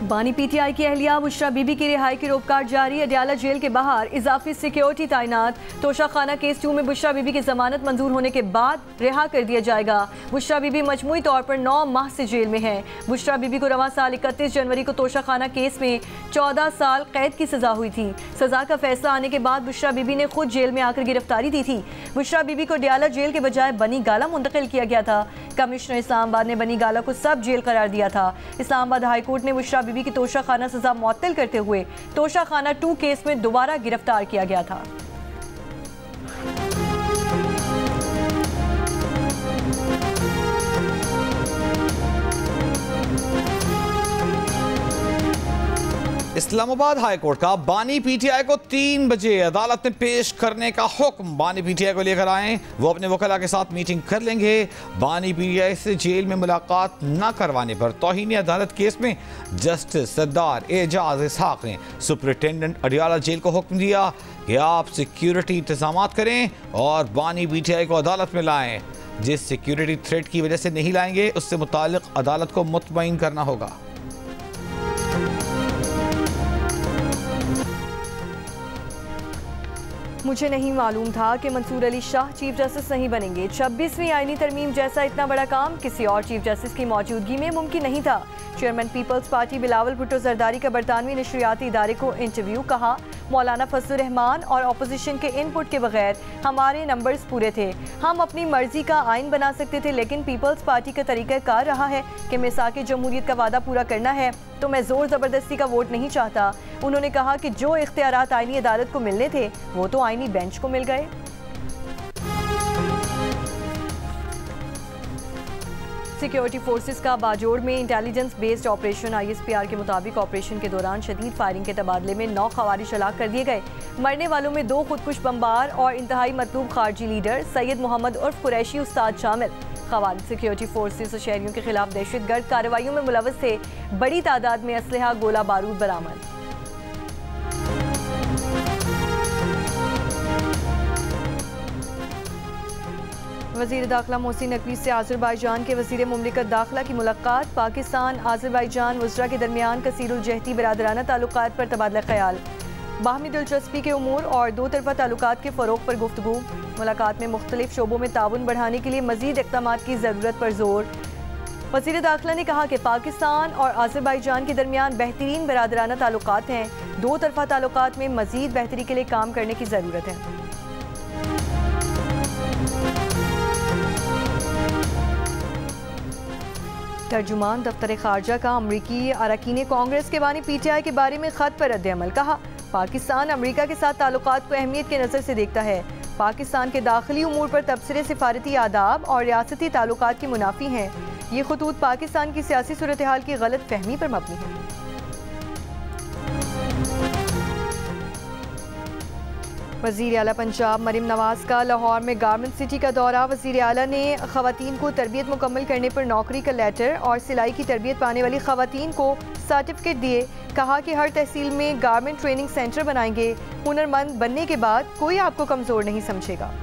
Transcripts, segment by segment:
बानी पीटीआई की अहलिया बुशरा बीबी की रिहाई की रोककार जारी। अडियाला जेल के बाहर इजाफी सिक्योरिटी तैनात। तोशा खाना केस 2 में बुशरा बीबी की जमानत मंजूर होने के बाद रिहा कर दिया जाएगा। बुशरा बीबी मजमूई तौर पर 9 माह से जेल में है। बुशरा बीबी को रवां साल 31 जनवरी को तोशा खाना केस में 14 साल कैद की सजा हुई थी। सजा का फैसला आने के बाद बुशरा बीबी ने खुद जेल में आकर गिरफ्तारी दी थी। बुशरा बीबी को अडियाला जेल के बजाय बनी गाला मुंतकिल किया गया था। कमिश्नर इस्लामाबाद ने बनी गाला को सब जेल करार दिया था। इस्लामाबाद हाईकोर्ट ने बुशरा बीबी की तोशा खाना सजा मुअत्तल करते हुए तोशा खाना 2 केस में दोबारा गिरफ्तार किया गया था। इस्लामाबाद हाई कोर्ट का बानी पीटीआई को 3 बजे अदालत में पेश करने का हुक्म। बानी पीटीआई को लेकर आए, वो अपने वकला के साथ मीटिंग कर लेंगे। बानी पीटीआई से जेल में मुलाकात न करवाने पर तौहीन अदालत केस में जस्टिस सरदार एजाज इसहाक ने सुपरिटेंडेंट अडियाला जेल को हुक्म दिया कि आप सिक्योरिटी इंतजाम करें और बानी पीटीआई को अदालत में लाएं। जिस सिक्योरिटी थ्रेट की वजह से नहीं लाएंगे उससे मुताल्लिक अदालत को मुतमईन करना होगा। मुझे नहीं मालूम था कि मंसूर अली शाह चीफ जस्टिस नहीं बनेंगे। 26वीं आईनी तरमीम जैसा इतना बड़ा काम किसी और चीफ जस्टिस की मौजूदगी में मुमकिन नहीं था। चेयरमैन पीपल्स पार्टी बिलावल भुट्टो जरदारी का बरतानवी नशरियाती इदारे को इंटरव्यू। कहा, मौलाना फजलुर रहमान और अपोजिशन के इनपुट के बगैर हमारे नंबर्स पूरे थे। हम अपनी मर्जी का आइन बना सकते थे, लेकिन पीपल्स पार्टी का तरीका कार रहा है कि मिसाक जमहूरियत का वादा पूरा करना है तो मैं जोर ज़बरदस्ती का वोट नहीं चाहता। उन्होंने कहा कि जो इख्तियारात आईनी अदालत को मिलने थे वो तो आईनी बेंच को मिल गए। सिक्योरिटी फोर्सेस का बाजोड़ में इंटेलिजेंस बेस्ड ऑपरेशन। ISPR के मुताबिक ऑपरेशन के दौरान शदीद फायरिंग के तबादले में 9 खवारिज हलाक कर दिए गए। मरने वालों में 2 खुदकुश बमबार और इंतहाई मतलूब खारजी लीडर सैयद मोहम्मद उर्फ कुरैशी उस्ताद शामिल। खवारिज सिक्योरिटी फोर्सेस और शहरियों के खिलाफ दहशतगर्द कार्रवाइयों में मुलव्वस थे। बड़ी तादाद में असलहा गोला बारूद बरामद। वज़ीर दाखिला मोहसिन नकवी से आज़रबाईजान के वज़ीर मुमलिकत दाखिला की मुलाकात। पाकिस्तान आज़रबाईजान वज़रा के दरमियान कसीरुल जहती बरादराना ताल्लुकात पर तबादला ख्याल। बाहमी दिलचस्पी के उमूर और 2 तरफ़ा ताल्लुकात के फ़रोग़ पर गुफ्तगू। मुलाकात में मुख्तलिफ शोबों में ताउन बढ़ाने के लिए मज़ीद इक़दामात की ज़रूरत पर जोर। वज़ीर दाखिला ने कहा कि पाकिस्तान और आज़रबाईजान के दरमियान बेहतरीन बरादराना ताल्लुकात हैं। 2 तरफ़ा ताल्लुकात में मज़ीद बेहतरी के लिए काम करने की ज़रूरत है। तर्जुमान दफ्तर खारजा का अमरीकी अरकान कांग्रेस के बानी पीटीआई के बारे में ख़त पर रद्द-ए-अमल। कहा, पाकिस्तान अमरीका के साथ ताल्लुकात को अहमियत के नज़र से देखता है। पाकिस्तान के दाखिली उमूर पर तबसरे सिफारती आदाब और रियासती ताल्लुकात की मुनाफी हैं। ये खतूत पाकिस्तान की सियासी सूरत हाल की गलत फहमी पर मबनी है। वज़ीर आला पंजाब मरीम नवाज का लाहौर में गारमेंट सिटी का दौरा। वज़ीर आला ने ख़वातीन को तरबियत मुकम्मल करने पर नौकरी का लेटर और सिलाई की तरबियत पाने वाली ख़वातीन को सर्टिफिकेट दिए। कहा कि हर तहसील में गारमेंट ट्रेनिंग सेंटर बनाएंगे। हुनरमंद बनने के बाद कोई आपको कमज़ोर नहीं समझेगा।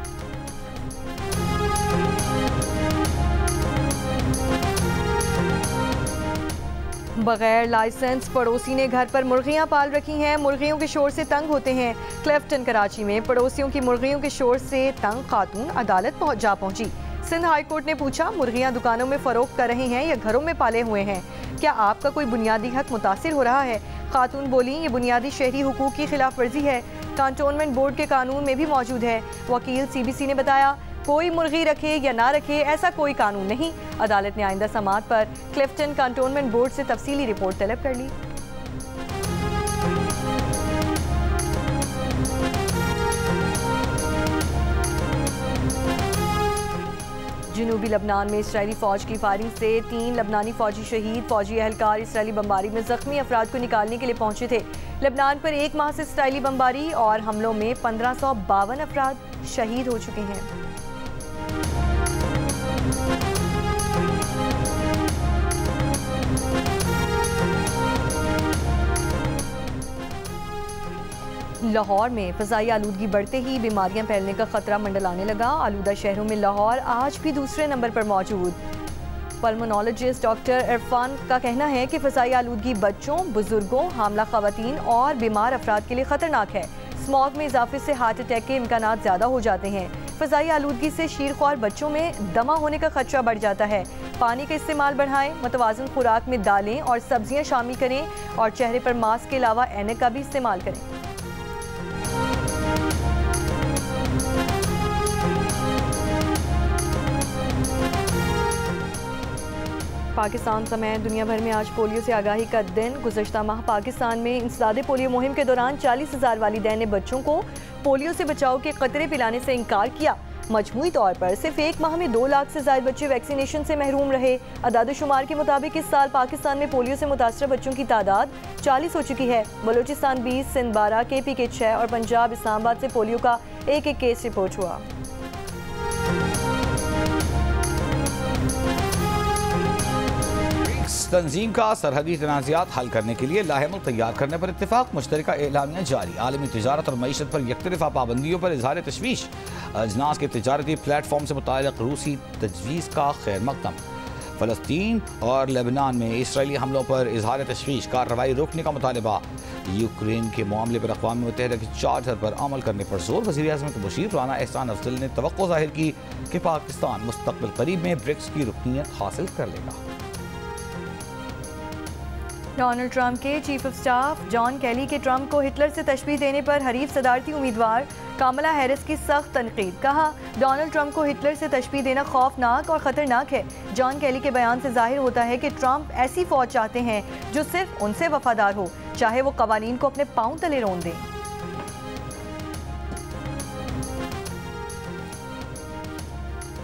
बगैर लाइसेंस पड़ोसी ने घर पर मुर्गियां पाल रखी हैं। मुर्गियों के शोर से तंग होते हैं। क्लेफ्टन कराची में पड़ोसियों की मुर्गियों के शोर से तंग खातून अदालत जा पहुंची। सिंध हाई कोर्ट ने पूछा, मुर्गियां दुकानों में फरोख्त कर रहे हैं या घरों में पाले हुए हैं? क्या आपका कोई बुनियादी हक मुतासिर हो रहा है? खातून बोली, ये बुनियादी शहरी हुकूक की खिलाफ वर्जी है। कंटोनमेंट बोर्ड के कानून में भी मौजूद है। वकील CBC ने बताया, कोई मुर्गी रखे या ना रखे ऐसा कोई कानून नहीं। अदालत ने आइंदा समाअत पर क्लिफ्टन कंटोनमेंट बोर्ड से तफसीली रिपोर्ट तलब कर ली। जनूबी लबनान में इसराइली फौज की फायरिंग से 3 लबनानी फौजी शहीद। फौजी एहलकार इसराइली बमबारी में जख्मी अफराद को निकालने के लिए पहुंचे थे। लबनान पर 1 माह से इसराइली बमबारी और हमलों में 1552 अफराद शहीद हो चुके हैं। लाहौर में फ़ज़ाई आलूदगी बढ़ते ही बीमारियां फैलने का खतरा मंडलाने लगा। आलूदा शहरों में लाहौर आज भी दूसरे नंबर पर मौजूद। पल्मोनोलॉजिस्ट डॉक्टर इरफान का कहना है कि फ़ज़ाई आलूदगी बच्चों, बुजुर्गों, हामला ख़वातीन और बीमार अफराद के लिए ख़तरनाक है। स्मॉग में इजाफे से हार्ट अटैक के इम्कानात ज़्यादा हो जाते हैं। फ़ज़ाई आलूदगी से शीरख्वार बच्चों में दमा होने का खदशा बढ़ जाता है। पानी का इस्तेमाल बढ़ाएं, मुतवाज़न खुराक में दालें और सब्जियां शामिल करें और चेहरे पर मास्क के अलावा ऐनक का भी इस्तेमाल करें। पाकिस्तान समेत दुनिया भर में आज पोलियो से आगाही का दिन। गुज़श्ता माह पाकिस्तान में इंसदादे पोलियो मुहिम के दौरान 40,000 वालिदैन ने बच्चों को पोलियो से बचाव के कतरे पिलाने से इनकार किया। मजमूई तौर पर सिर्फ एक माह में 2 लाख से ज़ायद बच्चे वैक्सीनेशन से महरूम रहे। अदाद-ओ-शुमार के मुताबिक इस साल पाकिस्तान में पोलियो से मुतासर बच्चों की तादाद 40 हो चुकी है। बलूचिस्तान 20, सिंध 12, KP के 6 और पंजाब इस्लामाबाद से पोलियो का एक केस रिपोर्ट हुआ। तंजीम का सरहदी तनाज़ात हल करने के लिए लाहेमुल तैयार करने पर इत्तेफाक, मुश्तरका एलामिया जारी। आलमी तिजारत और मईशत पर यकतरफा पाबंदियों पर इजहार तशवीश। अजनास के तिजारती प्लेटफॉर्म से मुताल्लिक़ रूसी तजवीज़ का खैर मकदम। फ़लस्तीन और लेबनान में इसराइली हमलों पर इजहार तशवीश, कार्रवाई रोकने का मुतालबा। यूक्रेन के मामले पर अक़वाम मुत्तहिदा के चार्टर पर अमल करने पर जोर। वज़ीर-ए-आज़म के मुशीर राना एहसान अफजल ने तवक्को ज़ाहिर की कि पाकिस्तान मुस्तक़बिल करीब में ब्रिक्स की रुकनीत हासिल कर लेगा। डोनाल्ड ट्रंप के चीफ ऑफ स्टाफ जॉन कैली के ट्रंप को हिटलर से तशबीह देने पर हरीफ सदारती उम्मीदवार कामला हैरिस की सख्त तनकीद। कहा, डोनाल्ड ट्रंप को हिटलर से तशबीह देना खौफनाक और ख़तरनाक है। जॉन कैली के बयान से जाहिर होता है कि ट्रंप ऐसी फौज चाहते हैं जो सिर्फ उनसे वफादार हो, चाहे वो कवानीन को अपने पांव तले रोन दें।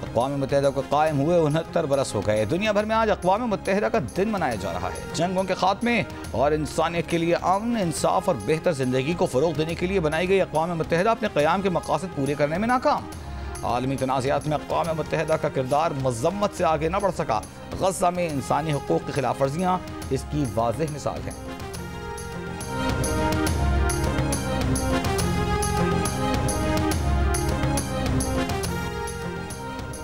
अक़वाम मुत्तहिदा को कायम हुए 69 बरस हो गए। दुनिया भर में आज अक़वाम मुत्तहिदा का दिन मनाया जा रहा है। जंगों के खात्मे और इंसानियत के लिए अमन, इंसाफ और बेहतर ज़िंदगी को फ़रोग़ देने के लिए बनाई गई अक़वाम मुत्तहिदा अपने क़याम के मक़ासद पूरे करने में नाकाम। आलमी तनाज़ात में अक़वाम मुत्तहिदा का किरदार मज़म्मत से आगे न बढ़ सका। गज़ा में इंसानी हुकूक़ की खिलाफ वर्जियाँ इसकी वाज़ेह मिसाल हैं।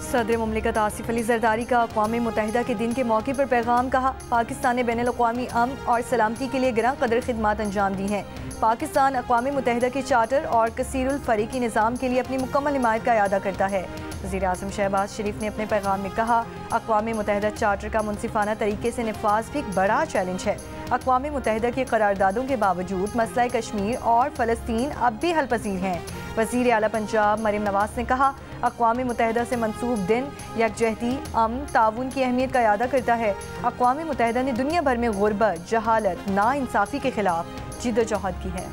सदर मुमलिकत आसिफ अली जरदारी का अक़वाम मुत्तहिदा के दिन के मौके पर पैगाम। कहा, पाकिस्तान ने बैनुल अक़वामी अमन और सलामती के लिए गिरां कदर खिदमात अंजाम दी हैं। पाकिस्तान अक़वाम मुत्तहिदा के चार्टर और कसीरुल फ़रीक़ी निज़ाम के लिए अपनी मुकम्मल हिमायत का इरादा करता है। वज़ीर-ए-आज़म शहबाज शरीफ ने अपने पैगाम में कहा, अक़वाम मुत्तहिदा चार्टर का मुनसिफ़ाना तरीके से नफाज़ भी एक बड़ा चैलेंज है। अक़वाम मुत्तहिदा की करारदादों के बावजूद मसला कश्मीर और फ़लस्तीन अब भी हल पसीर हैं। वज़ीर आला पंजाब मरीम नवाज़ ने कहा, अक़वाम मुत्तहिदा से मंसूब दिन यकजहती, अमन, ताउन की अहमियत का इरादा करता है। अक़वाम मुत्तहिदा ने दुनिया भर में गुर्बत, जहालत, नाइंसाफ़ी के खिलाफ जिद्दोजहद की है।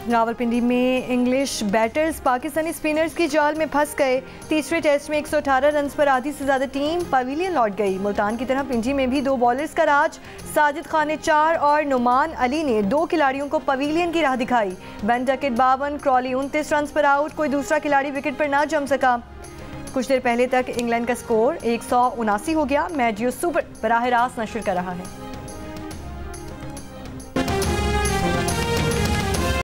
रावलपिंडी में इंग्लिश बैटर्स पाकिस्तानी स्पिनर्स की जाल में फंस गए। तीसरे टेस्ट में 118 रन पर आधी से ज़्यादा टीम पवेलियन लौट गई। मुल्तान की तरह पिंडी में भी 2 बॉलर्स का राज। साजिद खान ने 4 और नुमान अली ने 2 खिलाड़ियों को पवेलियन की राह दिखाई। बेन डकेट 52, क्रॉली 29 रन पर आउट। कोई दूसरा खिलाड़ी विकेट पर ना जम सका। कुछ देर पहले तक इंग्लैंड का स्कोर 179 हो गया। मैच जियो सुपर बराह रास्त नशर कर रहा है।